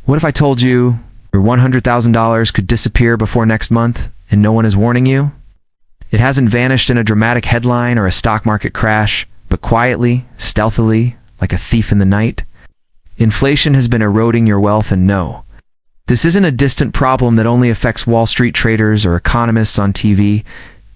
What if I told you your $100,000 could disappear before next month and no one is warning you? It hasn't vanished in a dramatic headline or a stock market crash, but quietly, stealthily, like a thief in the night. Inflation has been eroding your wealth, and no, this isn't a distant problem that only affects Wall Street traders or economists on TV.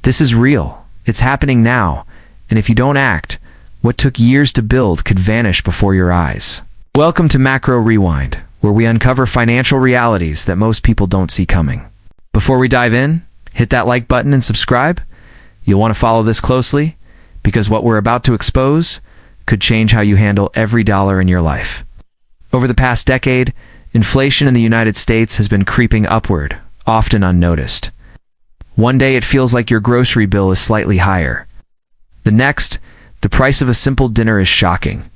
This is real. It's happening now, and if you don't act, what took years to build could vanish before your eyes. Welcome to Macro Rewind, where we uncover financial realities that most people don't see coming. Before we dive in, hit that like button and subscribe. You'll want to follow this closely, because what we're about to expose could change how you handle every dollar in your life. Over the past decade, inflation in the United States has been creeping upward, often unnoticed. One day it feels like your grocery bill is slightly higher. The next, the price of a simple dinner is shocking.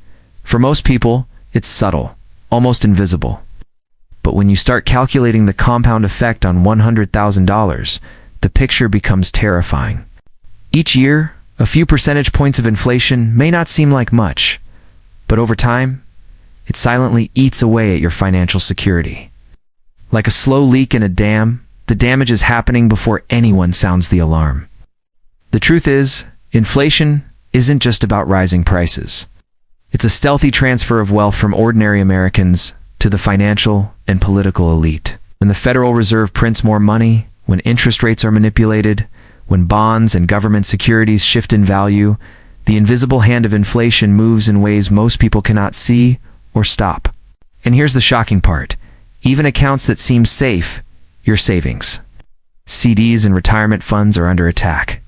For most people, it's subtle, almost invisible. But when you start calculating the compound effect on $100,000, the picture becomes terrifying. Each year, a few percentage points of inflation may not seem like much, but over time, it silently eats away at your financial security. Like a slow leak in a dam, the damage is happening before anyone sounds the alarm. The truth is, inflation isn't just about rising prices. It's a stealthy transfer of wealth from ordinary Americans to the financial and political elite. When the Federal Reserve prints more money, when interest rates are manipulated, when bonds and government securities shift in value, the invisible hand of inflation moves in ways most people cannot see or stop. And here's the shocking part. Even accounts that seem safe, your savings, CDs and retirement funds, are under attack.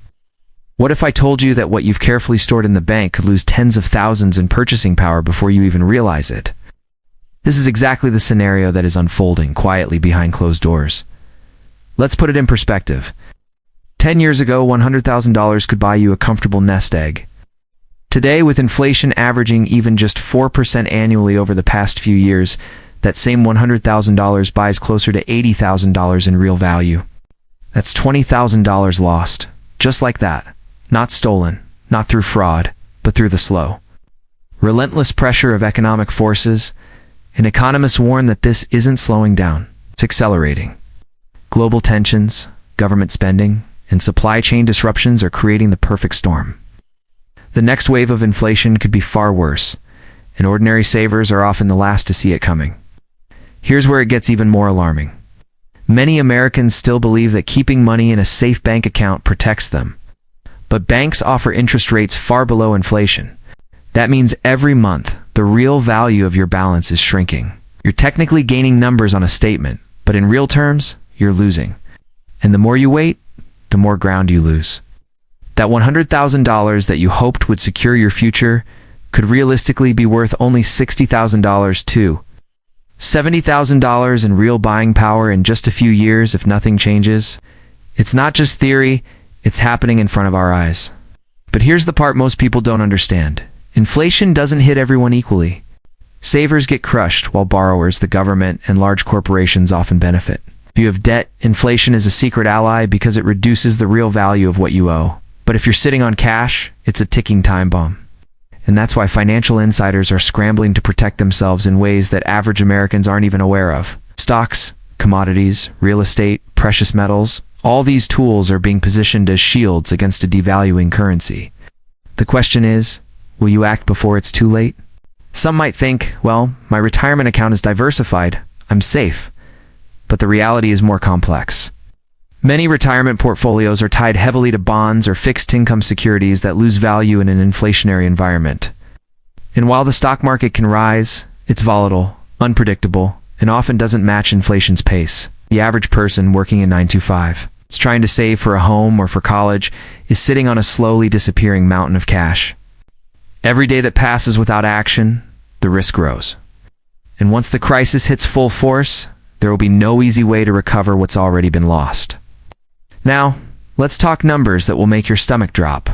What if I told you that what you've carefully stored in the bank could lose tens of thousands in purchasing power before you even realize it? This is exactly the scenario that is unfolding quietly behind closed doors. Let's put it in perspective. 10 years ago, $100,000 could buy you a comfortable nest egg. Today, with inflation averaging even just 4% annually over the past few years, that same $100,000 buys closer to $80,000 in real value. That's $20,000 lost, just like that. Not stolen, not through fraud, but through the slow, relentless pressure of economic forces. And economists warn that this isn't slowing down, it's accelerating. Global tensions, government spending, and supply chain disruptions are creating the perfect storm. The next wave of inflation could be far worse, and ordinary savers are often the last to see it coming. Here's where it gets even more alarming. Many Americans still believe that keeping money in a safe bank account protects them. But banks offer interest rates far below inflation. That means every month, the real value of your balance is shrinking. You're technically gaining numbers on a statement, but in real terms, you're losing. And the more you wait, the more ground you lose. That $100,000 that you hoped would secure your future could realistically be worth only $60,000 too. $70,000 in real buying power in just a few years if nothing changes. It's not just theory, it's happening in front of our eyes. But here's the part most people don't understand. Inflation doesn't hit everyone equally. Savers get crushed, while borrowers, the government, and large corporations often benefit. If you have debt, inflation is a secret ally because it reduces the real value of what you owe. But if you're sitting on cash, it's a ticking time bomb. And that's why financial insiders are scrambling to protect themselves in ways that average Americans aren't even aware of. Stocks, commodities, real estate, precious metals, all these tools are being positioned as shields against a devaluing currency. The question is, will you act before it's too late? Some might think, well, my retirement account is diversified, I'm safe. But the reality is more complex. Many retirement portfolios are tied heavily to bonds or fixed income securities that lose value in an inflationary environment. And while the stock market can rise, it's volatile, unpredictable, and often doesn't match inflation's pace. The average person working a 9-to-5, is trying to save for a home or for college, is sitting on a slowly disappearing mountain of cash. Every day that passes without action, the risk grows. And once the crisis hits full force, there will be no easy way to recover what's already been lost. Now, let's talk numbers that will make your stomach drop.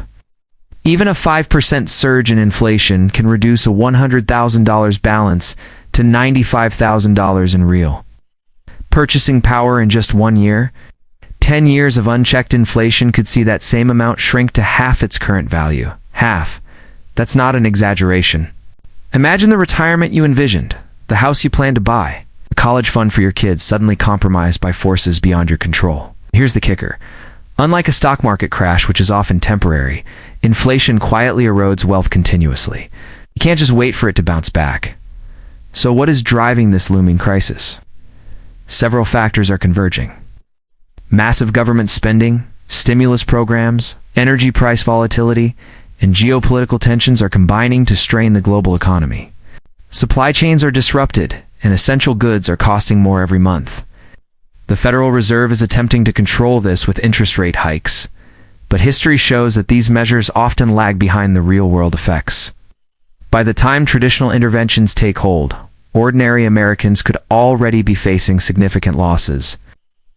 Even a 5% surge in inflation can reduce a $100,000 balance to $95,000 in real purchasing power in just 1 year. 10 years of unchecked inflation could see that same amount shrink to half its current value. Half. That's not an exaggeration. Imagine the retirement you envisioned, the house you plan to buy, A college fund for your kids suddenly compromised by forces beyond your control. Here's the kicker. Unlike a stock market crash, which is often temporary, inflation quietly erodes wealth continuously. You can't just wait for it to bounce back. So what is driving this looming crisis? Several factors are converging. Massive government spending, stimulus programs, energy price volatility, and geopolitical tensions are combining to strain the global economy. Supply chains are disrupted, and essential goods are costing more every month. The Federal Reserve is attempting to control this with interest rate hikes, but history shows that these measures often lag behind the real-world effects. By the time traditional interventions take hold, ordinary Americans could already be facing significant losses.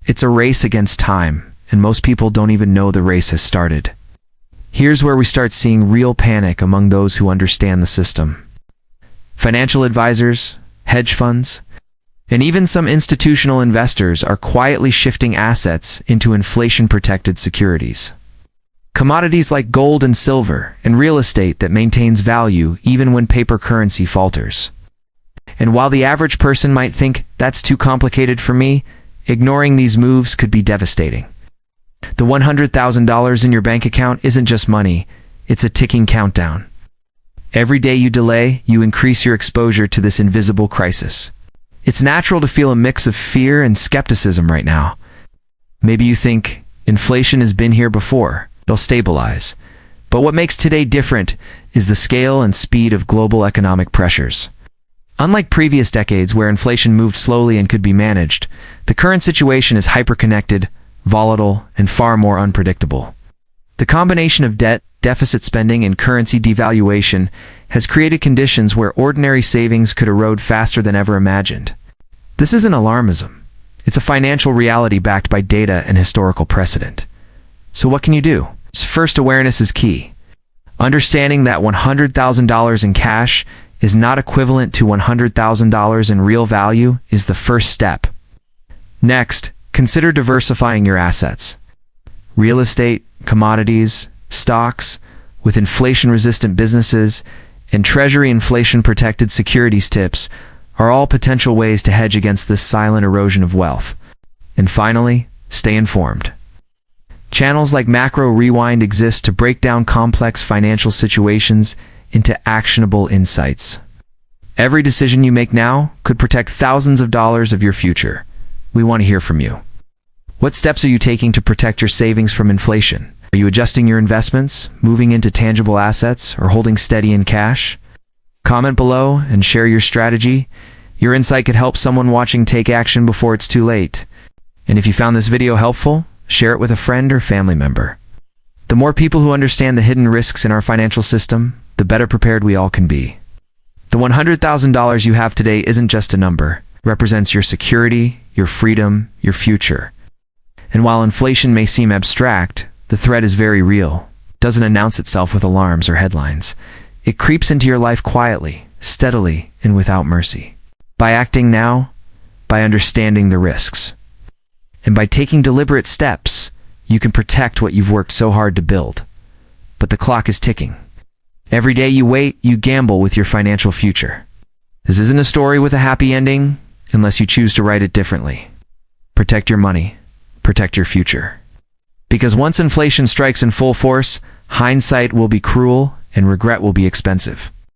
It's a race against time, and most people don't even know the race has started. Here's where we start seeing real panic among those who understand the system. Financial advisors, hedge funds, and even some institutional investors are quietly shifting assets into inflation-protected securities. Commodities like gold and silver, and real estate that maintains value even when paper currency falters. And while the average person might think, that's too complicated for me, ignoring these moves could be devastating. The $100,000 in your bank account isn't just money, it's a ticking countdown. Every day you delay, you increase your exposure to this invisible crisis. It's natural to feel a mix of fear and skepticism right now. Maybe you think, inflation has been here before, it'll stabilize. But what makes today different is the scale and speed of global economic pressures. Unlike previous decades where inflation moved slowly and could be managed, the current situation is hyperconnected, volatile, and far more unpredictable. The combination of debt, deficit spending, and currency devaluation has created conditions where ordinary savings could erode faster than ever imagined. This isn't alarmism. It's a financial reality backed by data and historical precedent. So what can you do? First, awareness is key. Understanding that $100,000 in cash is not equivalent to $100,000 in real value is the first step. Next, consider diversifying your assets. Real estate, commodities, stocks, with inflation-resistant businesses, and Treasury inflation-protected securities tips are all potential ways to hedge against this silent erosion of wealth. And finally, stay informed. Channels like Macro Rewind exist to break down complex financial situations into actionable insights. Every decision you make now could protect thousands of dollars of your future. We want to hear from you. What steps are you taking to protect your savings from inflation? Are you adjusting your investments, moving into tangible assets, or holding steady in cash? Comment below and share your strategy. Your insight could help someone watching take action before it's too late. And if you found this video helpful, share it with a friend or family member. The more people who understand the hidden risks in our financial system, the better prepared we all can be. The $100,000 you have today isn't just a number. It represents your security, your freedom, your future. And while inflation may seem abstract, the threat is very real. It doesn't announce itself with alarms or headlines. It creeps into your life quietly, steadily, and without mercy. By acting now, by understanding the risks, and by taking deliberate steps, you can protect what you've worked so hard to build. But the clock is ticking. Every day you wait, you gamble with your financial future. This isn't a story with a happy ending, unless you choose to write it differently. Protect your money. Protect your future. Because once inflation strikes in full force, hindsight will be cruel and regret will be expensive.